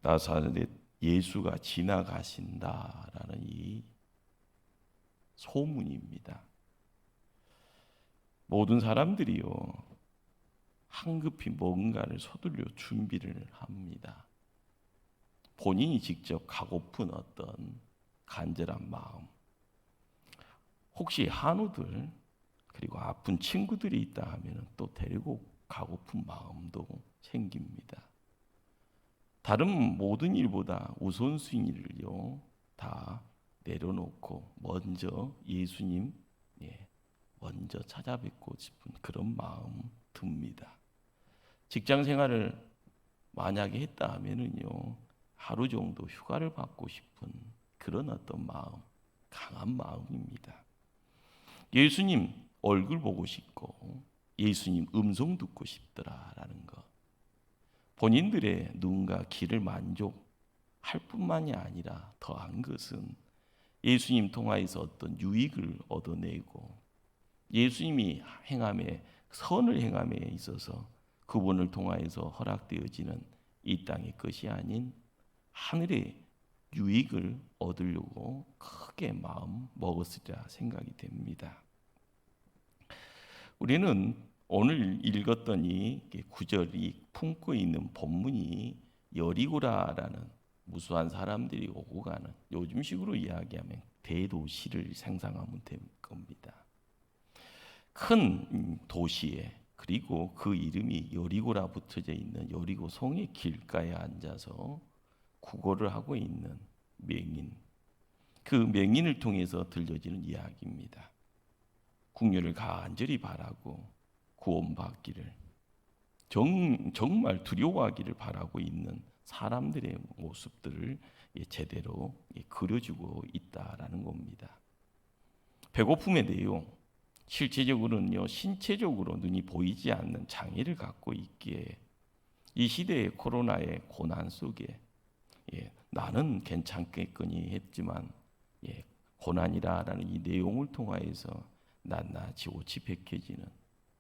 나사렛 예수가 지나가신다라는 이 소문입니다. 모든 사람들이요 황급히 뭔가를 서둘러 준비를 합니다. 본인이 직접 가고픈 어떤 간절한 마음, 혹시 한우들 그리고 아픈 친구들이 있다 하면 또 데리고 가고픈 마음도 생깁니다. 다른 모든 일보다 우선순위를요 다 내려놓고 먼저 예수님 먼저 찾아뵙고 싶은 그런 마음 듭니다. 직장 생활을 만약에 했다 하면은요 하루 정도 휴가를 받고 싶은 그런 어떤 마음, 강한 마음입니다. 예수님 얼굴 보고 싶고 예수님 음성 듣고 싶더라라는 것. 본인들의 눈과 귀를 만족할 뿐만이 아니라 더한 것은 예수님 통하여서 어떤 유익을 얻어내고 예수님이 행함에 선을 행함에 있어서 그분을 통하여서 허락되어지는 이 땅의 것이 아닌 하늘의 유익을 얻으려고 크게 마음 먹었으리라 생각이 됩니다. 우리는 오늘 읽었던 이 구절이 품고 있는 본문이 여리고라라는 무수한 사람들이 오고 가는, 요즘식으로 이야기하면 대도시를 상상하면 될 겁니다. 큰 도시에, 그리고 그 이름이 여리고라 붙어져 있는 여리고 성의 길가에 앉아서 구걸을 하고 있는 맹인, 그 맹인을 통해서 들려지는 이야기입니다. 궁녀를 간절히 바라고 구원받기를, 정말 두려워하기를 바라고 있는 사람들의 모습들을 제대로 그려주고 있다라는 겁니다. 배고픔의 내용, 실제적으로는요 신체적으로 눈이 보이지 않는 장애를 갖고 있기에 이 시대의 코로나의 고난 속에 나는 괜찮겠거니 했지만 고난이라는 이 내용을 통하여서 낱낱이 옷이 벗겨지는,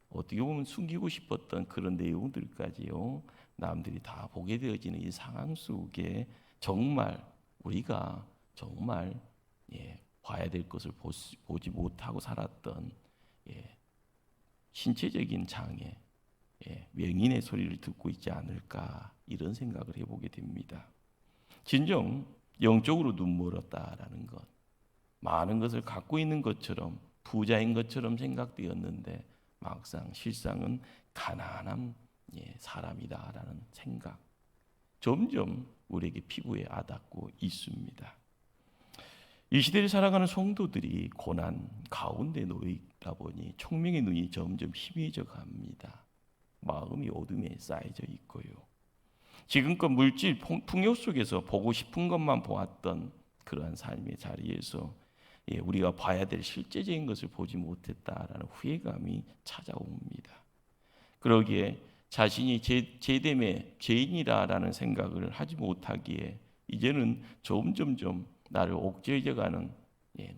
어떻게 보면 숨기고 싶었던 그런 내용들까지요 남들이 다 보게 되어지는 이 상황 속에 정말 우리가 정말 봐야 될 것을 보지 못하고 살았던 신체적인 장애, 명인의 소리를 듣고 있지 않을까, 이런 생각을 해보게 됩니다. 진정 영적으로 눈멀었다라는 것, 많은 것을 갖고 있는 것처럼 부자인 것처럼 생각되었는데 막상 실상은 가난한 사람이다라는 생각, 점점 우리에게 피부에 와닿고 있습니다. 이 시대를 살아가는 성도들이 고난 가운데 놓이다 보니 총명의 눈이 점점 희미해져 갑니다. 마음이 어둠에 쌓여져 있고요. 지금껏 물질 풍요 속에서 보고 싶은 것만 보았던 그러한 삶의 자리에서 우리가 봐야 될 실제적인 것을 보지 못했다라는 후회감이 찾아옵니다. 그러기에 자신이 제됨의 죄인이라는 생각을 하지 못하기에 이제는 점점점 나를 옥죄어가는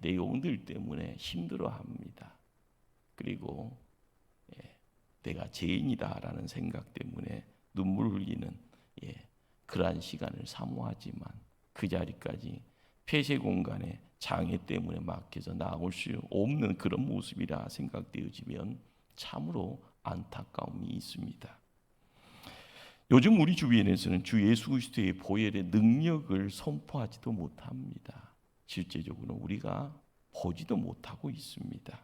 내용들 때문에 힘들어합니다. 그리고 내가 죄인이다라는 생각 때문에 눈물 흘리는 그러한 시간을 사모하지만 그 자리까지 폐쇄 공간에 장애 때문에 막혀서 나올 수 없는 그런 모습이라 생각되어지면 참으로 안타까움이 있습니다. 요즘 우리 주변에서는 주 예수 그리스도의 보혈의 능력을 선포하지도 못합니다. 실제적으로 우리가 보지도 못하고 있습니다.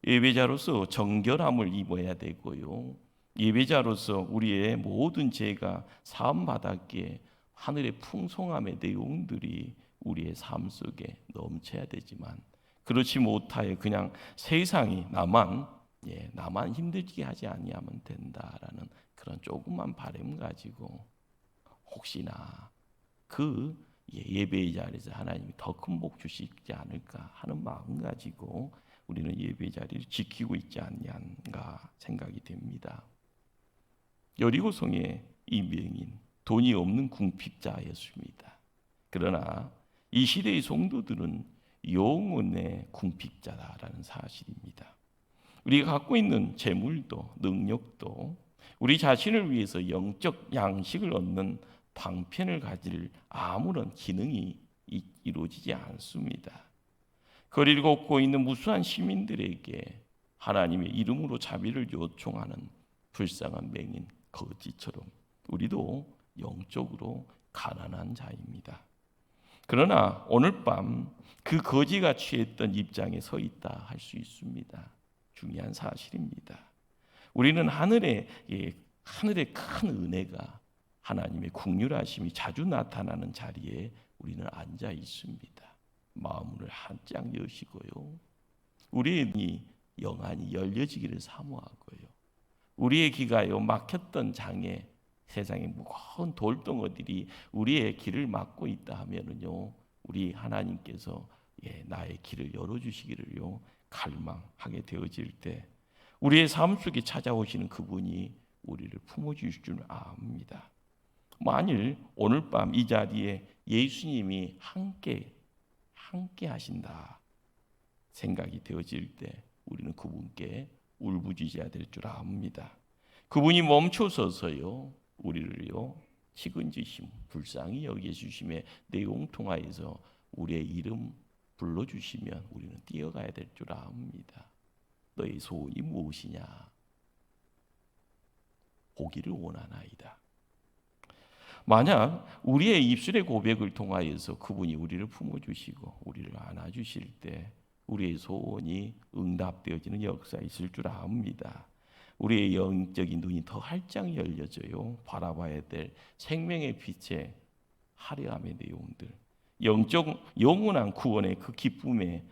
예배자로서 정결함을 입어야 되고요, 예배자로서 우리의 모든 죄가 사함받았기에 하늘의 풍성함의 내용들이 우리의 삶 속에 넘쳐야 되지만 그렇지 못하여 그냥 세상이 나만 힘들게 하지 아니하면 된다라는 그런 조그만 바람 가지고 혹시나 그 예배의 자리에서 하나님이 더 큰 복 주시지 않을까 하는 마음 가지고 우리는 예배 자리를 지키고 있지 않는가 생각이 됩니다. 여리고성의 이 맹인, 돈이 없는 궁핍자였습니다. 그러나 이 시대의 성도들은 영혼의 궁핍자다라는 사실입니다. 우리가 갖고 있는 재물도 능력도 우리 자신을 위해서 영적 양식을 얻는 방편을 가질 아무런 기능이 이루어지지 않습니다. 거리를 걷고 있는 무수한 시민들에게 하나님의 이름으로 자비를 요청하는 불쌍한 맹인 거지처럼 우리도 영적으로 가난한 자입니다. 그러나 오늘 밤 그 거지가 취했던 입장에 서 있다 할 수 있습니다. 중요한 사실입니다. 우리는 하늘의 큰 은혜가 하나님의 긍휼하심이 자주 나타나는 자리에 우리는 앉아 있습니다. 마음을 한짝 여시고요. 우리의 눈이 영안이 열려지기를 사모하고요. 우리의 귀가요 막혔던 장애, 세상의 무거운 돌덩어들이 우리의 길을 막고 있다 하면은요, 우리 하나님께서 나의 길을 열어주시기를요 갈망하게 되어질 때 우리의 삶 속에 찾아오시는 그분이 우리를 품어주실 줄 압니다. 만일 오늘 밤 이 자리에 예수님이 함께 하신다 생각이 되어질 때 우리는 그분께 울부짖어야 될 줄 압니다. 그분이 멈춰서서요 우리를요 측은지심 불쌍히 여겨주심의 내용 통하여서 우리의 이름 불러주시면 우리는 뛰어가야 될 줄 압니다. 너의 소원이 무엇이냐? 보기를 원하나이다. 만약 우리의 입술의 고백을 통하여서 그분이 우리를 품어주시고 우리를 안아주실 때 우리의 소원이 응답되어지는 역사 있을 줄 압니다. 우리의 영적인 눈이 더 활짝 열려져요. 바라봐야 될 생명의 빛의 화려함의 내용들, 영원한 구원의 그 기쁨의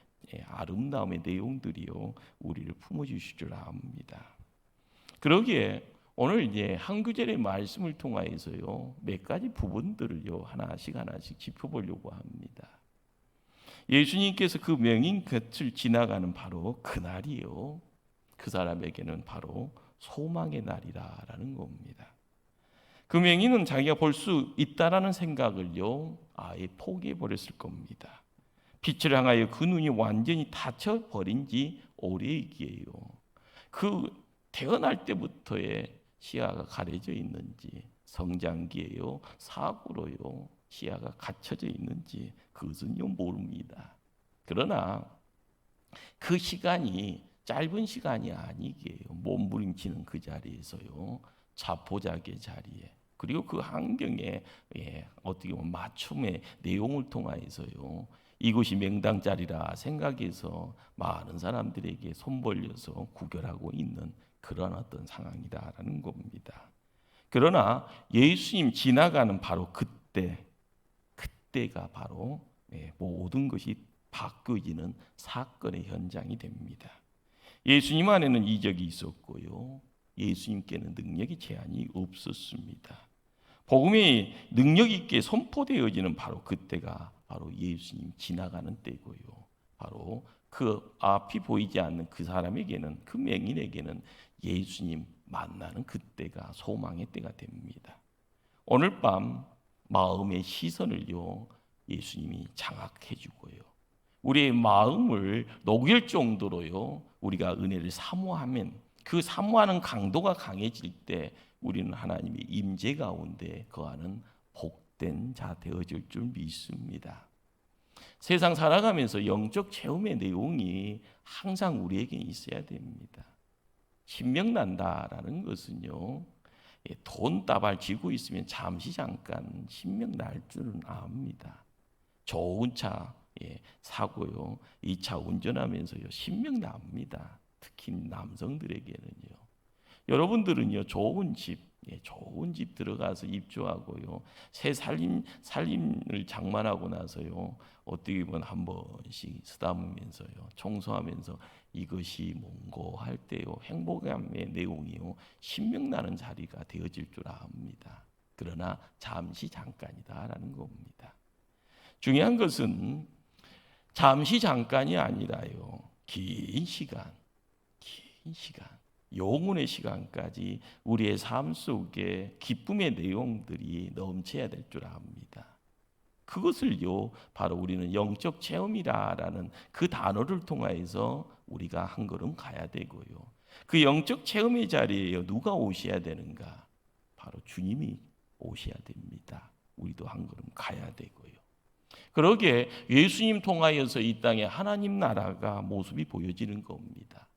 아름다움의 내용들이요 우리를 품어주실 줄 압니다. 그러기에 오늘 한 구절의 말씀을 통하여서요 몇 가지 부분들을요 하나씩 짚어보려고 합니다. 예수님께서 그 명인 곁을 지나가는 바로 그날이요 그 사람에게는 바로 소망의 날이라는 겁니다. 그 명인은 자기가 볼 수 있다라는 생각을요 아예 포기해 버렸을 겁니다. 빛을 향하여 그 눈이 완전히 닫혀 버린 지 오래이기에요. 그 태어날 때부터의 시야가 가려져 있는지 성장기에요 사고로요 시야가 갇혀져 있는지 그것은요 모릅니다. 그러나 그 시간이 짧은 시간이 아니게요. 몸부림치는 그 자리에서요 자포자기의 자리에 그리고 그 환경에 어떻게 보면 맞춤의 내용을 통하여서요 이곳이 명당자리라 생각해서 많은 사람들에게 손 벌려서 구결하고 있는 그런 어떤 상황이다라는 겁니다. 그러나 예수님 지나가는 바로 그때가 바로 모든 것이 바뀌어지는 사건의 현장이 됩니다. 예수님 안에는 이적이 있었고요. 예수님께는 능력이 제한이 없었습니다. 복음이 능력 있게 선포되어지는 바로 그때가 바로 예수님 지나가는 때고요. 바로 그 앞이 보이지 않는 그 사람에게는 그 맹인에게는 예수님 만나는 그때가 소망의 때가 됩니다. 오늘 밤 마음의 시선을요 예수님이 장악해 주고요. 우리의 마음을 녹일 정도로요 우리가 은혜를 사모하면 그 사모하는 강도가 강해질 때 우리는 하나님의 임재 가운데 거하는 복된 자 되어질 줄 믿습니다. 세상 살아가면서 영적 체험의 내용이 항상 우리에게 있어야 됩니다. 신명난다라는 것은요 돈 따발 쥐고 있으면 잠시 잠깐 신명 날 줄은 압니다. 좋은 차 사고요 2차 운전하면서요 신명 납니다. 특히 남성들에게는요. 여러분들은요 좋은 집 들어가서 입주하고요 새 살림을 장만하고 나서요 어떻게 보면 한 번씩 쓰다보면서요 청소하면서 이것이 뭔고 할 때요 행복함의 내용이요 신명나는 자리가 되어질 줄 압니다. 그러나 잠시 잠깐이다라는 겁니다. 중요한 것은 잠시 잠깐이 아니라요 긴 시간 영혼의 시간까지 우리의 삶 속에 기쁨의 내용들이 넘쳐야 될 줄 압니다. 그것을요 바로 우리는 영적 체험이라는 그 단어를 통해서 우리가 한 걸음 가야 되고요. 그 영적 체험의 자리에 누가 오셔야 되는가? 바로 주님이 오셔야 됩니다. 우리도 한 걸음 가야 되고요. 그러게 예수님 통하여서 이 땅에 하나님 나라가 모습이 보여지는 겁니다.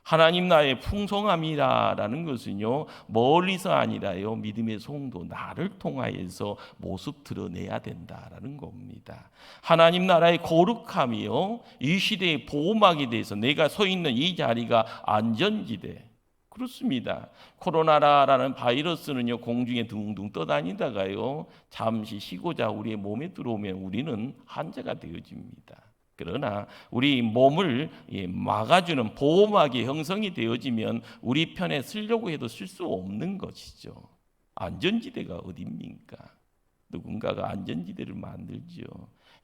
하나님 나라의 풍성함이라는 것은요, 멀리서 아니라요, 믿음의 성도 나를 통하여서 모습 드러내야 된다라는 겁니다. 하나님 나라의 거룩함이요, 이 시대의 보호막이 돼서 내가 서 있는 이 자리가 안전지대. 그렇습니다. 코로나라는 바이러스는요, 공중에 둥둥 떠다니다가요, 잠시 쉬고자 우리의 몸에 들어오면 우리는 환자가 되어집니다. 그러나 우리 몸을 막아주는 보호막이 형성이 되어지면 우리 편에 쓰려고 해도 쓸 수 없는 것이죠. 안전지대가 어딥니까? 누군가가 안전지대를 만들죠.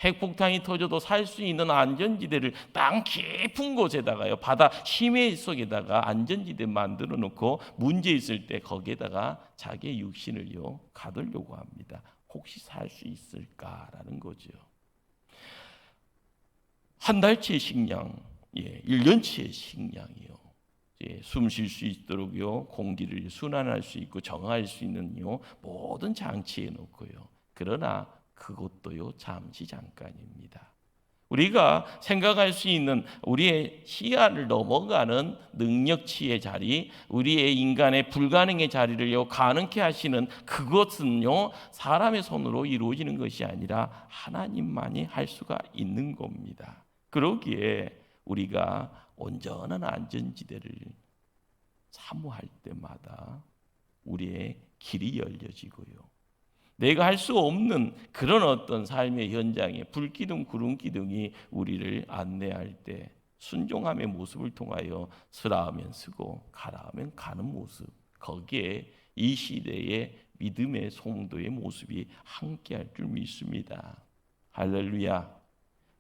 핵폭탄이 터져도 살 수 있는 안전지대를 땅 깊은 곳에다가요, 바다 심해 속에다가 안전지대 만들어 놓고 문제 있을 때 거기에다가 자기의 육신을요 가두려고 합니다. 혹시 살 수 있을까라는 거죠. 한 달치의 식량, 1년치의 식량이요. 숨 쉴 수 있도록요, 공기를 순환할 수 있고 정화할 수 있는요 모든 장치해 놓고요. 그러나 그것도요 잠시 잠깐입니다. 우리가 생각할 수 있는 우리의 시야를 넘어가는 능력치의 자리, 우리의 인간의 불가능의 자리를요 가능케 하시는 그것은요 사람의 손으로 이루어지는 것이 아니라 하나님만이 할 수가 있는 겁니다. 그러기에 우리가 온전한 안전지대를 사모할 때마다 우리의 길이 열려지고요, 내가 할 수 없는 그런 어떤 삶의 현장에 불기둥 구름기둥이 우리를 안내할 때 순종함의 모습을 통하여 서라 하면 서고 가라 하면 가는 모습, 거기에 이 시대의 믿음의 성도의 모습이 함께할 줄 믿습니다. 할렐루야.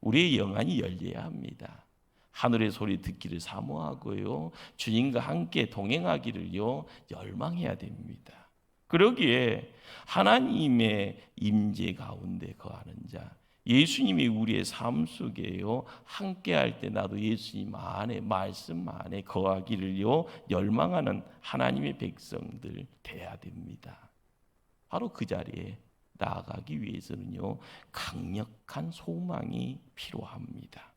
우리의 영안이 열려야 합니다. 하늘의 소리 듣기를 사모하고요, 주님과 함께 동행하기를요 열망해야 됩니다. 그러기에 하나님의 임재 가운데 거하는 자, 예수님이 우리의 삶 속에요 함께할 때 나도 예수님 안에, 말씀 안에 거하기를요 열망하는 하나님의 백성들 돼야 됩니다. 바로 그 자리에 나아가기 위해서는요 강력한 소망이 필요합니다.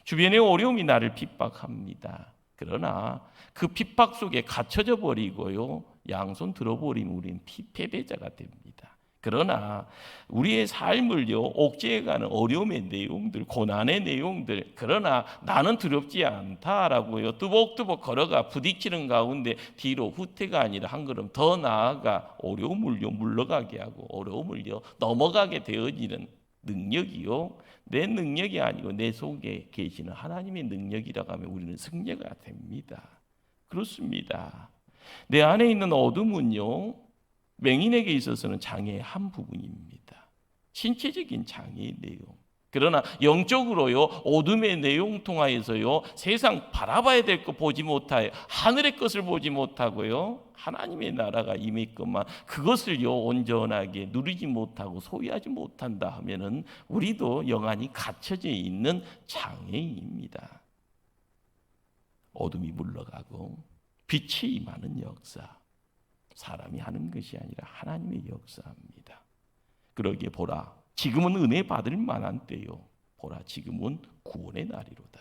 주변의 어려움이 나를 핍박합니다. 그러나 그 핍박 속에 갇혀져 버리고요 양손 들어버리면 우리는 패배자가 됩니다. 그러나 우리의 삶을요 옥죄해가는 어려움의 내용들, 고난의 내용들, 그러나 나는 두렵지 않다라고요 뚜벅뚜벅 걸어가 부딪히는 가운데 뒤로 후퇴가 아니라 한 걸음 더 나아가 어려움을요 물러가게 하고 어려움을요 넘어가게 되어지는 능력이요 내 능력이 아니고 내 속에 계시는 하나님의 능력이라고 하면 우리는 승리가 됩니다. 그렇습니다. 내 안에 있는 어둠은요 맹인에게 있어서는 장애의 한 부분입니다. 신체적인 장애의 내용. 그러나 영적으로요 어둠의 내용 통하여서요 세상 바라봐야 될 것 보지 못하여 하늘의 것을 보지 못하고요 하나님의 나라가 임했건만 그것을요 온전하게 누리지 못하고 소유하지 못한다 하면은 우리도 영안이 갇혀져 있는 장애인입니다. 어둠이 물러가고 빛이 임하는 역사, 사람이 하는 것이 아니라 하나님의 역사입니다. 그러기에 보라, 지금은 은혜 받을 만한 때요, 보라 지금은 구원의 날이로다.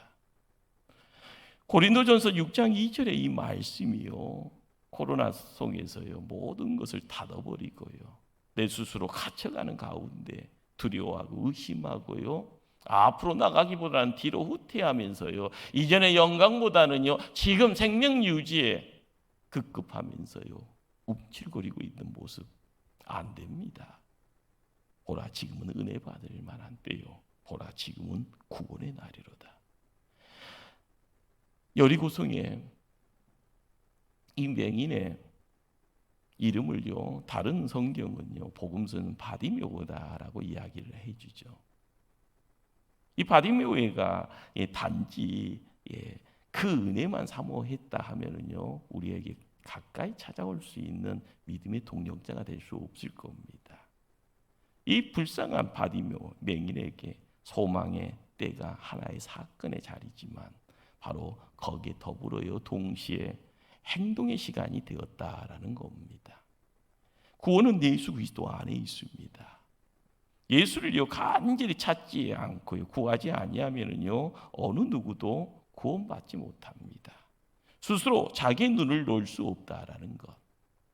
고린도전서 6장 2절의 이 말씀이요 코로나 속에서요 모든 것을 닫아버리고요 내 스스로 갇혀가는 가운데 두려워하고 의심하고요 앞으로 나가기보다는 뒤로 후퇴하면서요 이전의 영광보다는요 지금 생명 유지에 급급하면서요 움찔거리고 있는 모습 안 됩니다. 보라 지금은 은혜 받을 만한 때요, 보라 지금은 구원의 날이로다. 여리고성에 이 맹인의 이름을요 다른 성경은요 복음서는 바디메오다라고 이야기를 해주죠. 이 바디메오가 단지 그 은혜만 사모했다 하면은요 우리에게 가까이 찾아올 수 있는 믿음의 동력자가 될 수 없을 겁니다. 이 불쌍한 바디메오 맹인에게 소망의 때가 하나의 사건의 자리지만 바로 거기에 더불어요 동시에 행동의 시간이 되었다라는 겁니다. 구원은 예수 그리스도 안에 있습니다. 예수를요 간절히 찾지 않고요 구하지 아니하면은요 어느 누구도 구원받지 못합니다. 스스로 자기의 눈을 놓을 수 없다라는 것.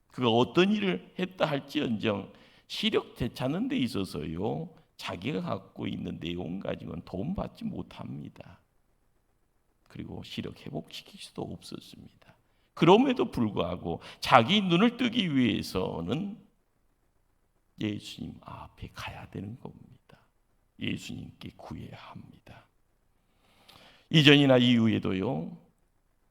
그가 어떤 일을 했다 할지언정 시력 되찾는 데 있어서요 자기가 갖고 있는 내용 가지고는 도움받지 못합니다. 그리고 시력 회복시킬 수도 없었습니다. 그럼에도 불구하고 자기 눈을 뜨기 위해서는 예수님 앞에 가야 되는 겁니다. 예수님께 구해야 합니다. 이전이나 이후에도요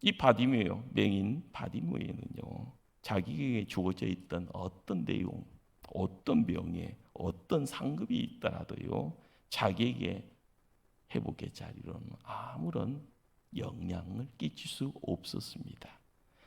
이 바디메오, 맹인 바디메오는요 자기에게 주어져 있던 어떤 내용, 어떤 병에 어떤 상급이 있더라도요 자기에게 회복의 자리로는 아무런 영향을 끼칠 수 없었습니다.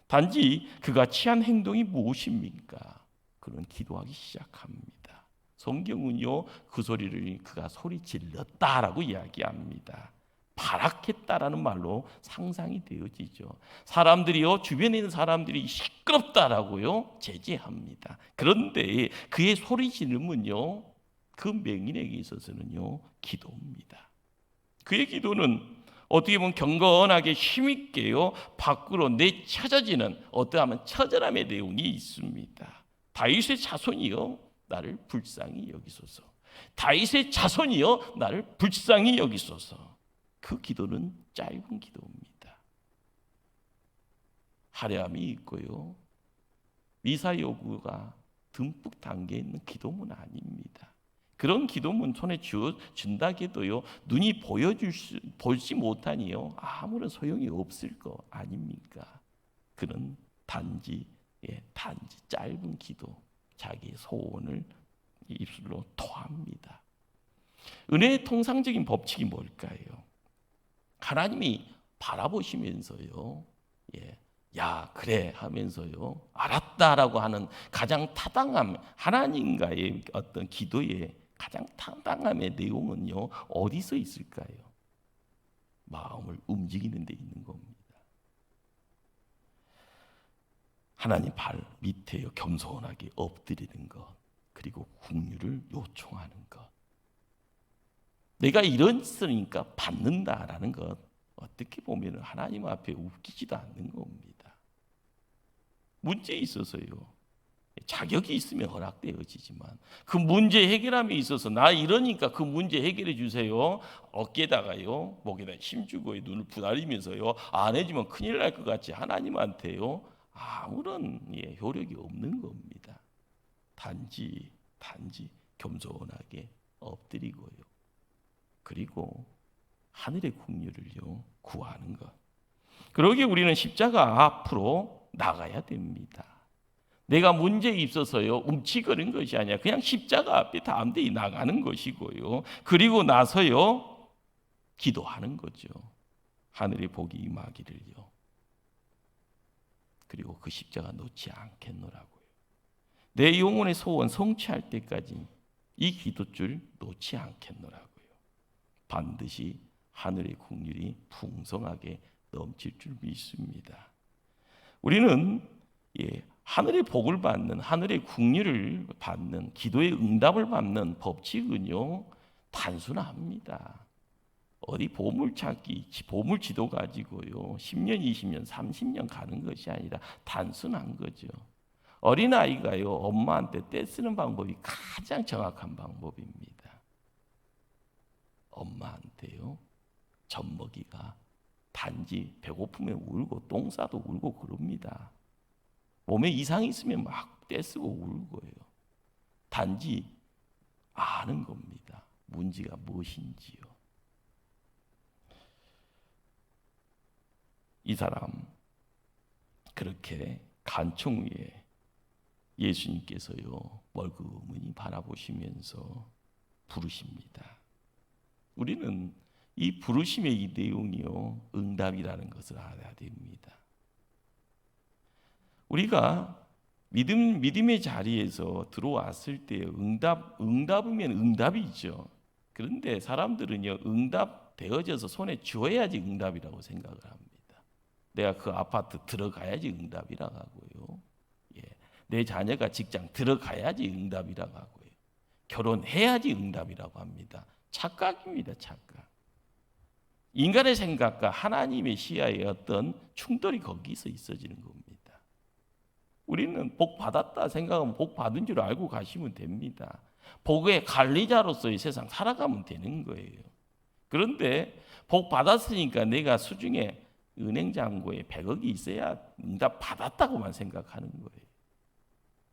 단지 그가 취한 행동이 무엇입니까? 그는 기도하기 시작합니다. 성경은요 그 소리를 그가 소리 질렀다라고 이야기합니다. 발악했다라는 말로 상상이 되어지죠. 사람들이요 주변에 있는 사람들이 시끄럽다라고요 제지합니다. 그런데 그의 소리 지름은요 그 맹인에게 있어서는요 기도입니다. 그의 기도는 어떻게 보면 경건하게 힘있게요 밖으로 내쳐져지는 어떠하면 처절함의 내용이 있습니다. 다윗의 자손이요 나를 불쌍히 여기소서. 다윗의 자손이요 나를 불쌍히 여기소서. 그 기도는 짧은 기도입니다. 화려함이 있고요 미사 요구가 듬뿍 담겨 있는 기도문 아닙니다. 그런 기도문 손에 준다 해도요 눈이 보지 못하니요 아무런 소용이 없을 거 아닙니까? 그는 단지 짧은 기도, 자기의 소원을 입술로 토합니다. 은혜의 통상적인 법칙이 뭘까요? 하나님이 바라보시면서요 야 그래 하면서요 알았다라고 하는 가장 타당함, 하나님과의 어떤 기도의 가장 타당함의 내용은요 어디서 있을까요? 마음을 움직이는 데 있는 겁니다. 하나님 발 밑에 겸손하게 엎드리는 것, 그리고 긍휼을 요청하는 것. 내가 이랬으니까 받는다라는 것, 어떻게 보면 하나님 앞에 웃기지도 않는 겁니다. 문제에 있어서요 자격이 있으면 허락되어지지만 그 문제 해결함에 있어서 나 이러니까 그 문제 해결해 주세요. 어깨에다가요 목에다 힘주고 눈을 부다리면서요 안 해주면 큰일 날 것 같이 하나님한테요 아무런 효력이 없는 겁니다. 단지 겸손하게 엎드리고요 그리고 하늘의 긍휼을요 구하는 것. 그러기에 우리는 십자가 앞으로 나가야 됩니다. 내가 문제에 있어서요 움츠거리는 것이 아니라 그냥 십자가 앞에 담대히 나가는 것이고요 그리고 나서요 기도하는 거죠. 하늘의 복이 임하기를요. 그리고 그 십자가 놓지 않겠노라고요. 내 영혼의 소원 성취할 때까지 이 기도줄 놓지 않겠노라고요. 반드시 하늘의 긍휼이 풍성하게 넘칠 줄 믿습니다. 우리는 하늘의 복을 받는, 하늘의 긍휼을 받는, 기도의 응답을 받는 법칙은요 단순합니다. 어디 보물찾기, 보물지도 가지고요 10년, 20년, 30년 가는 것이 아니라 단순한 거죠. 어린아이가요 엄마한테 떼쓰는 방법이 가장 정확한 방법입니다. 엄마한테요 젖먹이가 단지 배고프면 울고 똥 싸도 울고 그럽니다. 몸에 이상이 있으면 막 떼쓰고 울고요. 단지 아는 겁니다. 문제가 무엇인지요. 이 사람 그렇게 간청 위에 예수님께서요 멀그머니 바라보시면서 부르십니다. 우리는 이 부르심의 이 내용이요 응답이라는 것을 알아야 됩니다. 우리가 믿음의 자리에서 들어왔을 때 응답이면 응답이죠. 그런데 사람들은요 응답 되어져서 손에 쥐어야지 응답이라고 생각을 합니다. 내가 그 아파트 들어가야지 응답이라고 하고요. 내 자녀가 직장 들어가야지 응답이라고 하고요. 결혼해야지 응답이라고 합니다. 착각입니다. 착각. 인간의 생각과 하나님의 시야의 어떤 충돌이 거기서 있어지는 겁니다. 우리는 복 받았다 생각하면 복 받은 줄 알고 가시면 됩니다. 복의 관리자로서의 세상 살아가면 되는 거예요. 그런데 복 받았으니까 내가 수중에 은행 잔고에 100억이 있어야 응답 받았다고만 생각하는 거예요.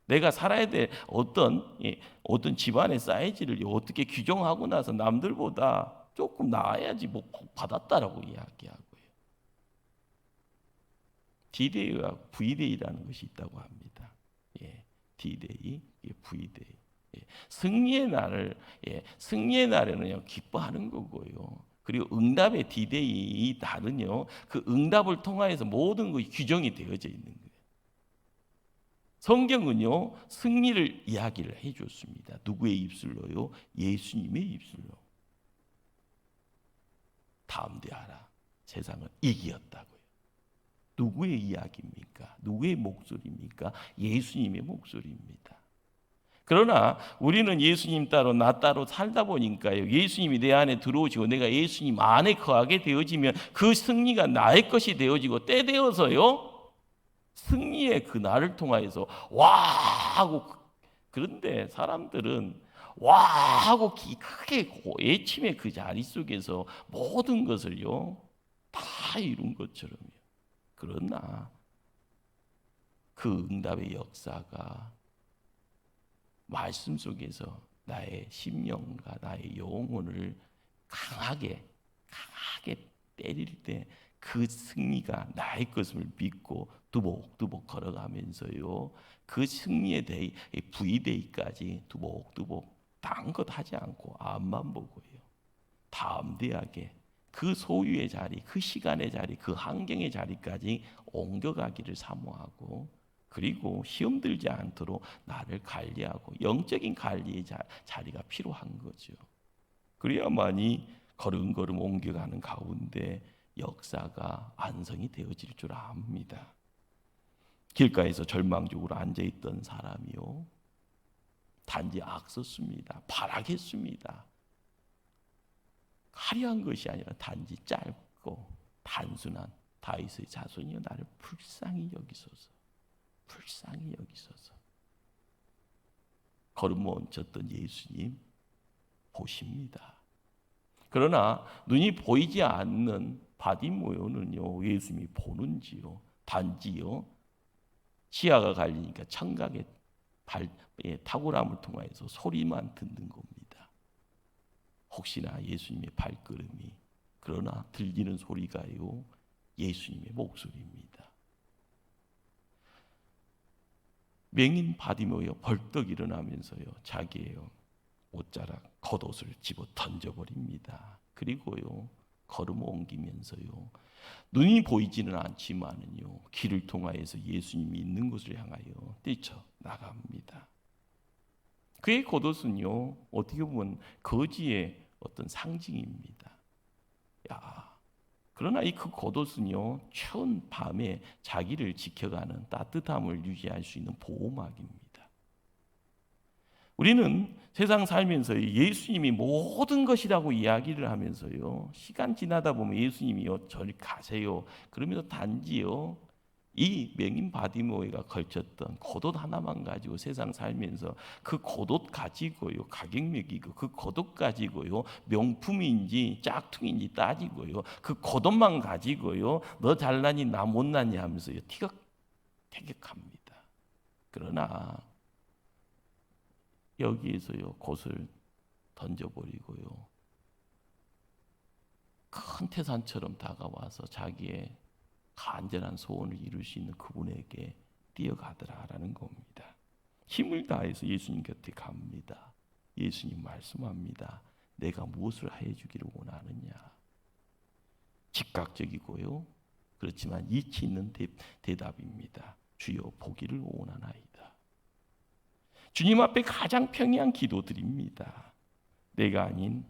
내가 살아야 될 어떤 집안의 사이즈를 어떻게 규정하고 나서 남들보다 조금 나아야지 복 받았다라고 이야기하고요. D-Day와 V-Day라는 것이 있다고 합니다. D-Day, V-Day. 승리의 날에는 기뻐하는 거고요. 그리고 응답의 D-Day 이 날은요, 그 응답을 통하여서 모든 것이 규정이 되어져 있는 거예요. 성경은요, 승리를 이야기를 해줬습니다. 누구의 입술로요? 예수님의 입술로. 담대하라. 세상은 이기었다고요. 누구의 이야기입니까? 누구의 목소리입니까? 예수님의 목소리입니다. 그러나 우리는 예수님 따로 나 따로 살다 보니까요, 예수님이 내 안에 들어오시고 내가 예수님 안에 거하게 되어지면 그 승리가 나의 것이 되어지고 때 되어서요, 승리의 그 날을 통하여서 와 하고, 그런데 사람들은 와 하고 크게 외침의 그 자리 속에서 모든 것을요 다 이룬 것처럼요. 그러나 그 응답의 역사가 말씀 속에서 나의 심령과 나의 영혼을 강하게 때릴 때 그 승리가 나의 것을 믿고 두복두복 걸어가면서요, 그 승리에 대해 V-Day까지 두복두복 딴 것 하지 않고 앞만 보고요, 담대하게 그 소유의 자리, 그 시간의 자리, 그 환경의 자리까지 옮겨가기를 사모하고, 그리고 시험 들지 않도록 나를 관리하고 영적인 관리의 자리가 필요한 거죠. 그래야만이 걸음걸음 옮겨가는 가운데 역사가 완성이 되어질 줄 압니다. 길가에서 절망적으로 앉아있던 사람이요, 단지 악썼습니다. 발악했습니다. 화려한 것이 아니라 단지 짧고 단순한 다윗의 자손이여 나를 불쌍히 여기소서. 걸음 멈췄던 예수님 보십니다. 그러나 눈이 보이지 않는 바디모요는요, 예수님이 보는지요, 단지요 시야가 갈리니까 청각의 탁월함을 통해서 소리만 듣는 겁니다. 혹시나 예수님의 발걸음이, 그러나 들리는 소리가요 예수님의 목소리입니다. 맹인 바디모요 벌떡 일어나면서요 자기의 옷자락 겉옷을 집어 던져버립니다. 그리고요 걸음 옮기면서요 눈이 보이지는 않지만은요 길을 통하여서 예수님이 있는 곳을 향하여 뛰쳐 나갑니다. 그의 겉옷은요 어떻게 보면 거지의 어떤 상징입니다. 그러나 이 그 겉옷은요 추운 밤에 자기를 지켜가는 따뜻함을 유지할 수 있는 보호막입니다. 우리는 세상 살면서 예수님이 모든 것이라고 이야기를 하면서요 시간 지나다 보면 예수님이요 저리 가세요 그러면서 단지요 이 맹인 바디모이가 걸쳤던 겉옷 하나만 가지고 세상 살면서 그 겉옷 가지고요 가격 매기고 그 겉옷 가지고요 명품인지 짝퉁인지 따지고요 그 겉옷만 가지고요 너 잘나니 나 못나니 하면서요 티격태격합니다. 그러나 여기에서요 겉을 던져버리고요 큰 태산처럼 다가와서 자기의 간절한 소원을 이룰 수 있는 그분에게 뛰어가더라라는 겁니다. 힘을 다해서 예수님 곁에 갑니다. 예수님 말씀합니다. 내가 무엇을 해주기를 원하느냐. 즉각적이고요 그렇지만 이치 있는 대답입니다. 주여 보기를 원하나이다. 주님 앞에 가장 평이한 기도 드립니다. 내가 아닌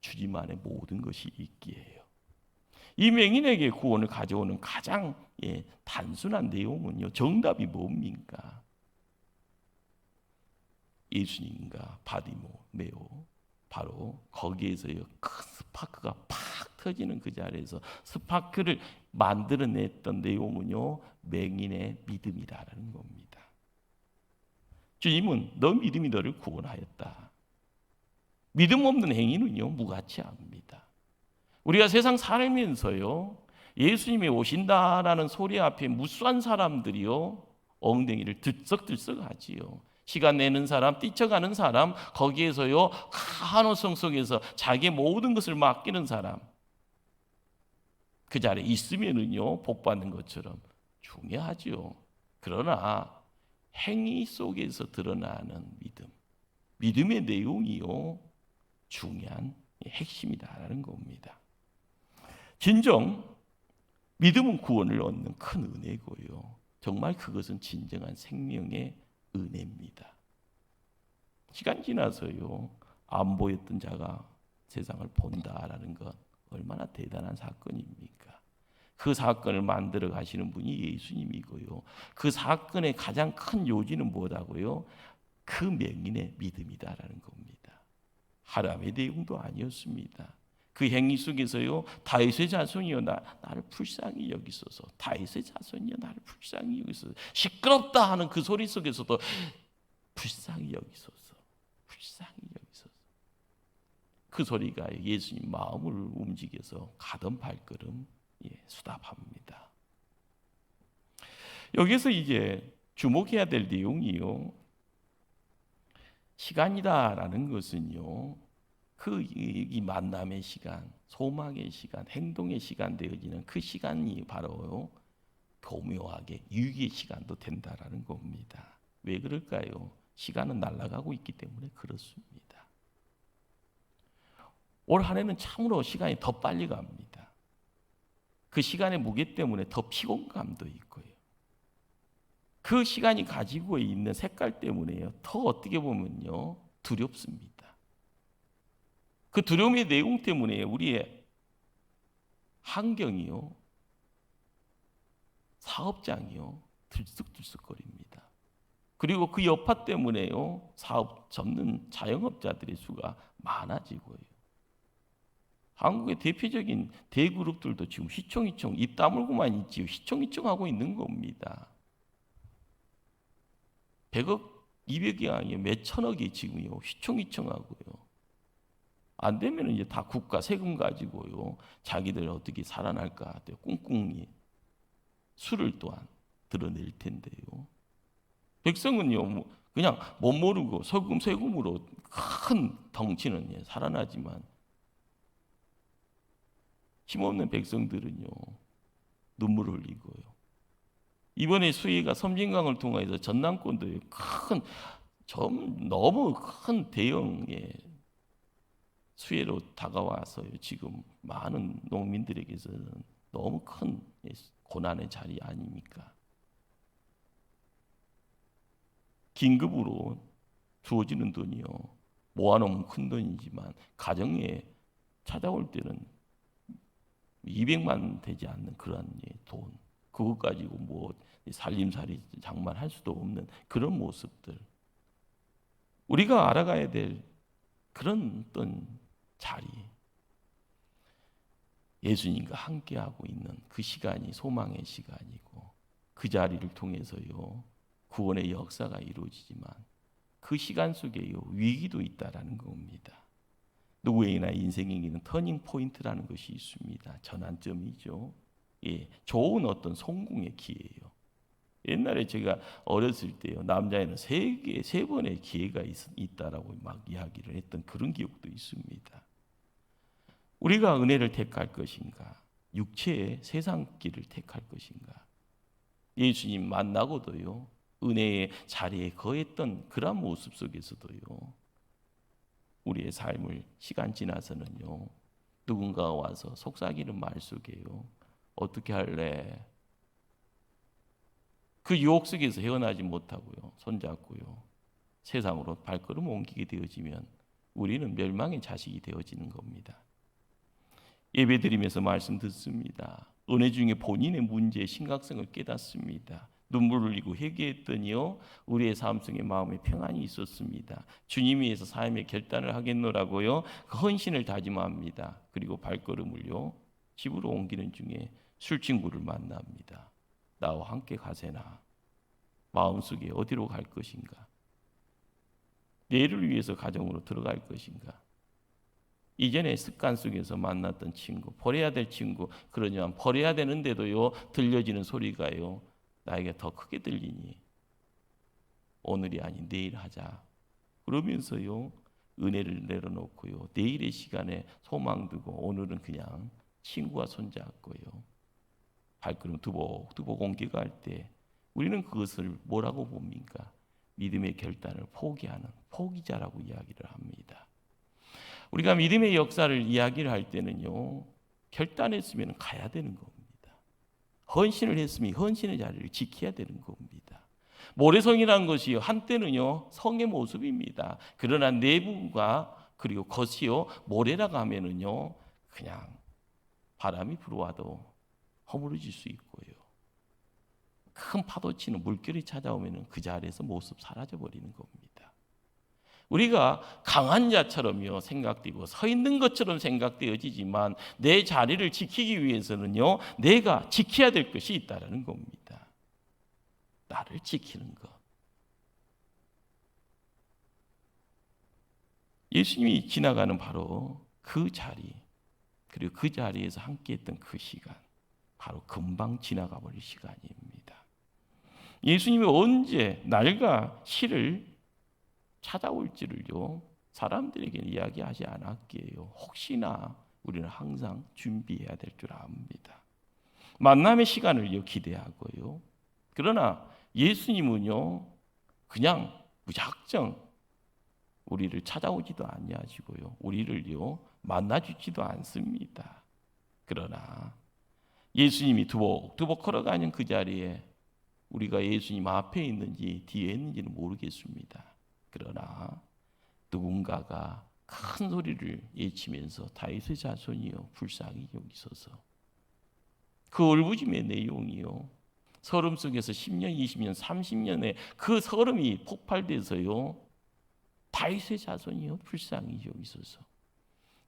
주님 안에 모든 것이 있기에요. 이 맹인에게 구원을 가져오는 가장 단순한 내용은요 정답이 뭡니까? 예수님과 바디메오 바로 거기에서요 큰 스파크가 팍 터지는 그 자리에서 스파크를 만들어냈던 내용은요 맹인의 믿음이다라는 겁니다. 주님은 너 믿음이 너를 구원하였다. 믿음 없는 행위는요 무가치합니다. 우리가 세상 살면서요 예수님이 오신다라는 소리 앞에 무수한 사람들이요 엉덩이를 들썩들썩하지요. 시간 내는 사람, 뛰쳐가는 사람, 거기에서요 한호성 속에서 자기의 모든 것을 맡기는 사람, 그 자리에 있으면은요 복 받는 것처럼 중요하지요. 그러나 행위 속에서 드러나는 믿음의 내용이요 중요한 핵심이다라는 겁니다. 진정 믿음은 구원을 얻는 큰 은혜고요. 정말 그것은 진정한 생명의 은혜입니다. 시간 지나서요 안 보였던 자가 세상을 본다라는 것 얼마나 대단한 사건입니까? 그 사건을 만들어 가시는 분이 예수님이고요. 그 사건의 가장 큰 요지는 뭐라고요? 그 맹인의 믿음이다라는 겁니다. 하람의 내용도 아니었습니다. 그 행위 속에서요 다윗의 자손이여 나를 불쌍히 여기소서. 다윗의 자손이여 나를 불쌍히 여기소서. 시끄럽다 하는 그 소리 속에서도 불쌍히 여기소서. 불쌍히 여기소서. 그 소리가 예수님 마음을 움직여서 가던 발걸음 수답합니다. 여기서 이제 주목해야 될 내용이요 시간이다라는 것은요 이 만남의 시간, 소망의 시간, 행동의 시간 되어지는 그 시간이 바로 교묘하게 유익의 시간도 된다라는 겁니다. 왜 그럴까요? 시간은 날아가고 있기 때문에 그렇습니다. 올 한 해는 참으로 시간이 더 빨리 갑니다. 그 시간의 무게 때문에 더 피곤감도 있고요. 그 시간이 가지고 있는 색깔 때문에요. 더 어떻게 보면요 두렵습니다. 그 두려움의 내용 때문에 우리의 환경이요 사업장이요 들썩들썩거립니다. 그리고 그 여파 때문에요 사업 접는 자영업자들의 수가 많아지고요. 한국의 대표적인 대그룹들도 지금 휘청휘청 입 다물고만 있지요. 휘청휘청하고 있는 겁니다. 100억, 200억이 아니에요. 몇 천억이 지금요 휘청휘청하고요. 안 되면 이제 다 국가 세금 가지고요 자기들 어떻게 살아날까 꿍꿍이 수를 또한 드러낼 텐데요. 백성은요 그냥 못 모르고 세금으로 큰 덩치는 살아나지만 힘없는 백성들은요 눈물을 흘리고요. 이번에 수해가 섬진강을 통해서 전남권도요 너무 큰 대형의 수해로 다가와서요 지금 많은 농민들에게서는 너무 큰 고난의 자리 아닙니까? 긴급으로 주어지는 돈이요 모아놓으면 큰 돈이지만 가정에 찾아올 때는 200만 되지 않는 그런 돈 그것 가지고 뭐 살림살이 장만할 수도 없는 그런 모습들 우리가 알아가야 될 그런 어떤 자리 예수님과 함께하고 있는 그 시간이 소망의 시간이고 그 자리를 통해서요 구원의 역사가 이루어지지만 그 시간 속에요 위기도 있다라는 겁니다. 누구에게나 인생에게는 터닝 포인트라는 것이 있습니다. 전환점이죠. 좋은 어떤 성공의 기회예요. 옛날에 제가 어렸을 때요 남자에는 세 번의 기회가 있다라고 막 이야기를 했던 그런 기억도 있습니다. 우리가 은혜를 택할 것인가 육체의 세상 길을 택할 것인가 예수님 만나고도요 은혜의 자리에 거했던 그런 모습 속에서도요 우리의 삶을 시간 지나서는요 누군가가 와서 속삭이는 말 속에요 어떻게 할래? 그 유혹 속에서 헤어나지 못하고요 손잡고요 세상으로 발걸음 옮기게 되어지면 우리는 멸망의 자식이 되어지는 겁니다. 예배드리면서 말씀 듣습니다. 은혜 중에 본인의 문제의 심각성을 깨닫습니다. 눈물을 흘리고 회개했더니요 우리의 삶 속에 마음에 평안이 있었습니다. 주님 위해서 삶의 결단을 하겠노라고요 그 헌신을 다짐합니다. 그리고 발걸음을요 집으로 옮기는 중에 술친구를 만납니다. 나와 함께 가세나. 마음속에 어디로 갈 것인가? 내일을 위해서 가정으로 들어갈 것인가? 이전에 습관 속에서 만났던 친구, 버려야 될 친구, 그러지만 버려야 되는데도요 들려지는 소리가요 나에게 더 크게 들리니 오늘이 아닌 내일 하자. 그러면서요 은혜를 내려놓고요 내일의 시간에 소망 두고 오늘은 그냥 친구와 손잡고요 발걸음 두벅두벅 옮겨갈 때 우리는 그것을 뭐라고 봅니까? 믿음의 결단을 포기하는 포기자라고 이야기를 합니다. 우리가 믿음의 역사를 이야기를 할 때는요 결단했으면 가야 되는 겁니다. 헌신을 했으면 헌신의 자리를 지켜야 되는 겁니다. 모래성이라는 것이 한때는요 성의 모습입니다. 그러나 내부가 그리고 겉이요 모래라고 하면은요 그냥 바람이 불어와도 허물어질 수 있고요 큰 파도 치는 물결이 찾아오면은 그 자리에서 모습 사라져 버리는 겁니다. 우리가 강한 자처럼요 생각되고 서 있는 것처럼 생각되어지지만 내 자리를 지키기 위해서는요 내가 지켜야 될 것이 있다라는 겁니다. 나를 지키는 것. 예수님이 지나가는 바로 그 자리 그리고 그 자리에서 함께했던 그 시간 바로 금방 지나가 버릴 시간입니다. 예수님이 언제 날과 시를 찾아올지를요 사람들에게는 이야기하지 않았기에요. 혹시나 우리는 항상 준비해야 될 줄 압니다. 만남의 시간을요 기대하고요. 그러나 예수님은요 그냥 무작정 우리를 찾아오지도 아니하시고요 우리를요 만나주지도 않습니다. 그러나 예수님이 두벅두벅 걸어가는 그 자리에 우리가 예수님 앞에 있는지 뒤에 있는지는 모르겠습니다. 그러나 누군가가 큰 소리를 외치면서 다윗의 자손이여 불쌍히 여기소서. 그 울부짖음의 내용이요 서름 속에서 10년, 20년, 30년의 그 서름이 폭발돼서요 다윗의 자손이여 불쌍히 여기소서.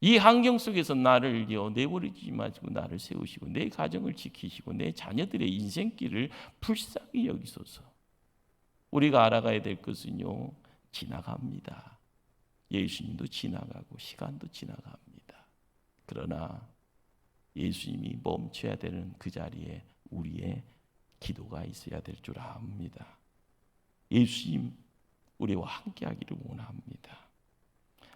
이 환경 속에서 나를 내버리지 마시고 나를 세우시고 내 가정을 지키시고 내 자녀들의 인생길을 불쌍히 여기소서. 우리가 알아가야 될 것은요 지나갑니다. 예수님도 지나가고 시간도 지나갑니다. 그러나 예수님이 멈춰야 되는 그 자리에 우리의 기도가 있어야 될 줄 압니다. 예수님 우리와 함께하기를 원합니다.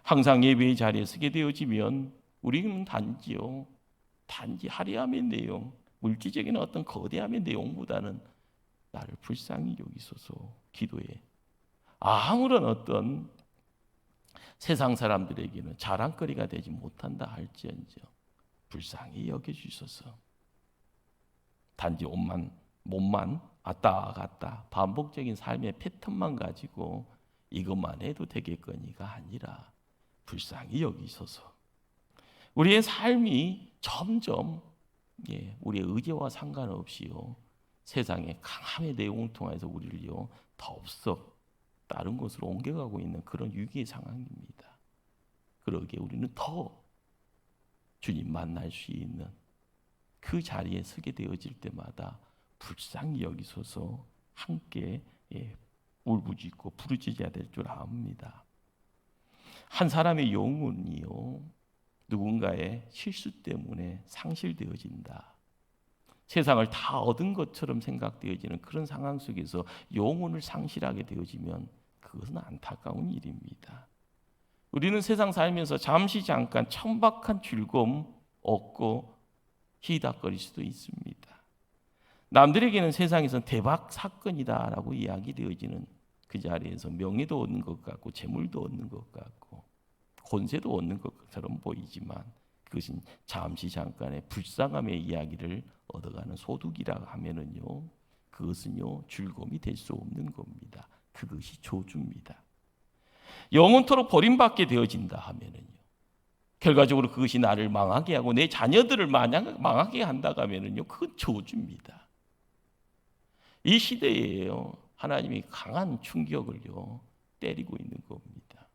항상 예배의 자리에 서게 되어지면 우리는 단지 화려함의 내용, 물질적인 어떤 거대함의 내용보다는 나를 불쌍히 여기소서 기도에 아무런 어떤 세상 사람들에게는 자랑거리가 되지 못한다 할지언정 불쌍히 여겨주소서. 단지 몸만 왔다 갔다 반복적인 삶의 패턴만 가지고 이것만 해도 되겠거니가 아니라 불쌍히 여기소서. 우리의 삶이 점점 우리의 의지와 상관없이요 세상의 강함의 내용을 통해서 우리를요 더없어 다른 곳으로 옮겨가고 있는 그런 위기의 상황입니다. 그러기에 우리는 더 주님 만날 수 있는 그 자리에 서게 되어질 때마다 불쌍히 여기소서 함께 울부짖고 부르짖어야 될 줄 압니다. 한 사람의 영혼이요 누군가의 실수 때문에 상실되어진다. 세상을 다 얻은 것처럼 생각되어지는 그런 상황 속에서 영혼을 상실하게 되어지면 그것은 안타까운 일입니다. 우리는 세상 살면서 잠깐 천박한 즐거움 얻고 희닥거릴 수도 있습니다. 남들에게는 세상에서 대박 사건이다라고 이야기되어지는 그 자리에서 명예도 얻는 것 같고 재물도 얻는 것 같고 권세도 얻는 것처럼 보이지만 그것은 잠깐의 불쌍함의 이야기를 얻어가는 소득이라 하면은요 그것은요 즐거움이 될 수 없는 겁니다. 그것이 저주입니다. 영원토록 버림받게 되어진다 하면은요 결과적으로 그것이 나를 망하게 하고 내 자녀들을 망하게 한다고 하면은요 그건 저주입니다. 이 시대에요, 하나님이 강한 충격을요 때리고 있는 겁니다.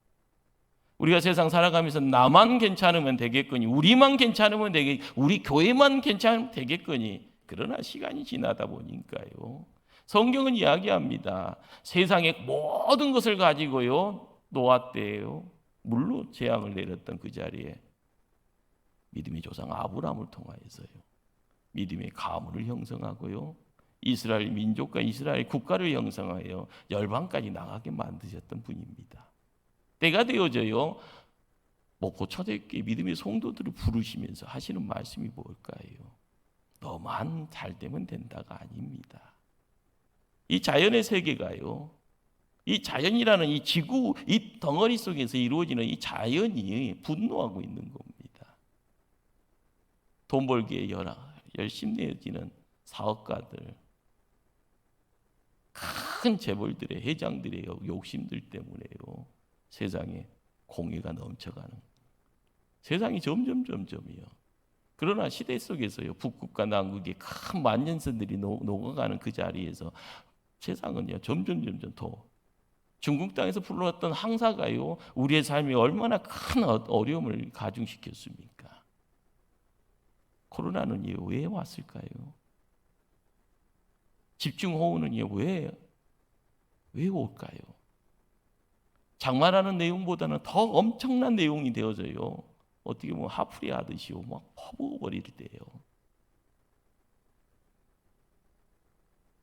우리가 세상 살아가면서 나만 괜찮으면 되겠거니, 우리만 괜찮으면 되겠, 우리 교회만 괜찮으면 되겠거니. 그러나 시간이 지나다 보니까요, 성경은 이야기합니다. 세상의 모든 것을 가지고요 노아 때에요 물로 재앙을 내렸던 그 자리에 믿음의 조상 아브라함을 통하여서요 믿음의 가문을 형성하고요 이스라엘 민족과 이스라엘 국가를 형성하여 열방까지 나가게 만드셨던 분입니다. 때가 되어져요 고쳐되게 믿음의 성도들을 부르시면서 하시는 말씀이 뭘까요? 너만 잘 되면 된다가 아닙니다. 이 자연의 세계가요, 이 자연이라는 이 지구, 이 덩어리 속에서 이루어지는 이 자연이 분노하고 있는 겁니다. 돈 벌기에 열심히 내어지는 사업가들, 큰 재벌들의 회장들의 욕심들 때문에요 세상에 공해가 넘쳐가는, 세상이 점점이요. 그러나 시대 속에서요 북극과 남극의 큰 만년선들이 녹아가는 그 자리에서 세상은요 점점 더, 중국 땅에서 불러왔던 항사가요 우리의 삶에 얼마나 큰 어려움을 가중시켰습니까? 코로나는 왜 왔을까요? 집중호우는 왜 올까요? 장마라는 내용보다는 더 엄청난 내용이 되어져요 어떻게 보면 하풀이 하듯이요 막 퍼부어버릴 때요.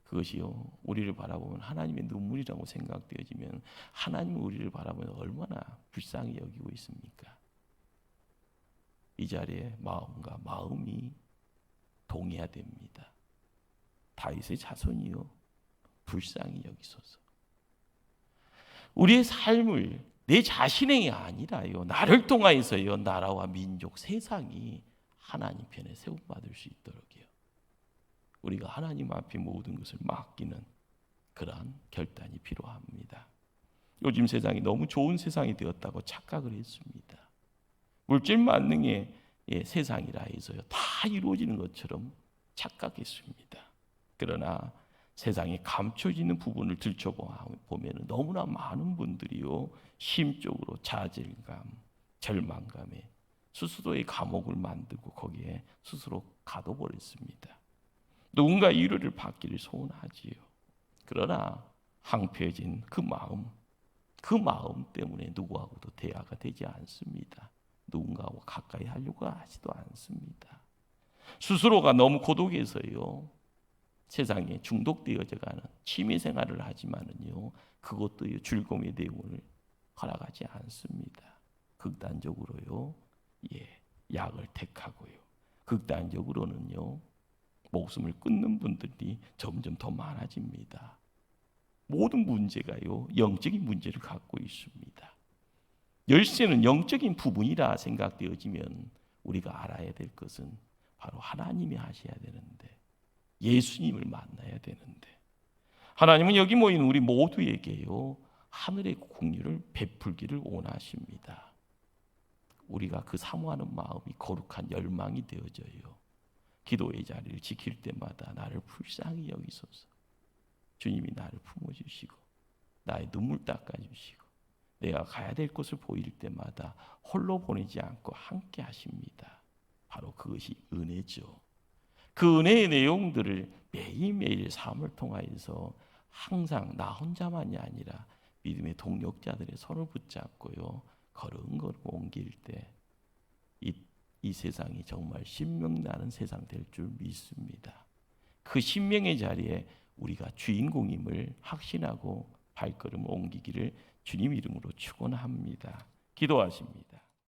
그것이요 우리를 바라보면 하나님의 눈물이라고 생각되어지면 하나님은 우리를 바라보면 얼마나 불쌍히 여기고 있습니까? 이 자리에 마음과 마음이 동해야 됩니다. 다윗의 자손이요 불쌍히 여기소서. 우리의 삶을 내 자신이 아니라요 나를 통하여서요 나라와 민족 세상이 하나님 편에 세움받을 수 있도록요 우리가 하나님 앞에 모든 것을 맡기는 그러한 결단이 필요합니다. 요즘 세상이 너무 좋은 세상이 되었다고 착각을 했습니다. 물질 만능의 세상이라 해서요 다 이루어지는 것처럼 착각했습니다. 그러나 세상에 감춰지는 부분을 들춰보면 너무나 많은 분들이요 심적으로 좌절감, 절망감에 스스로의 감옥을 만들고 거기에 스스로 가둬버렸습니다. 누군가 위로를 받기를 소원하지요. 그러나 황폐해진 그 마음 때문에 누구하고도 대화가 되지 않습니다. 누군가와 가까이 하려고 하지도 않습니다. 스스로가 너무 고독해서요 세상에 중독되어져가는 취미 생활을 하지만은요 그것도 즐거움의 내용을 허락하지 않습니다. 극단적으로요 약을 택하고요 극단적으로는요 목숨을 끊는 분들이 점점 더 많아집니다. 모든 문제가요 영적인 문제를 갖고 있습니다. 열쇠는 영적인 부분이라 생각되어지면 우리가 알아야 될 것은 바로 하나님이 하셔야 되는데, 예수님을 만나야 되는데, 하나님은 여기 모인 우리 모두에게요 하늘의 공유를 베풀기를 원하십니다. 우리가 그 사모하는 마음이 거룩한 열망이 되어져요. 기도의 자리를 지킬 때마다 나를 불쌍히 여기소서. 주님이 나를 품어주시고 나의 눈물 닦아주시고 내가 가야 될 곳을 보일 때마다 홀로 보내지 않고 함께 하십니다. 바로 그것이 은혜죠. 그 은혜의 내용들을 매일매일 삶을 통하여서 항상 나 혼자만이 아니라 믿음의 동력자들의 손을 붙잡고요 걸음걸음 옮길 때 이 세상이 정말 신명나는 세상 될 줄 믿습니다. 그 신명의 자리에 우리가 주인공임을 확신하고 발걸음을 옮기기를 주님 이름으로 축원합니다. 기도하십니다.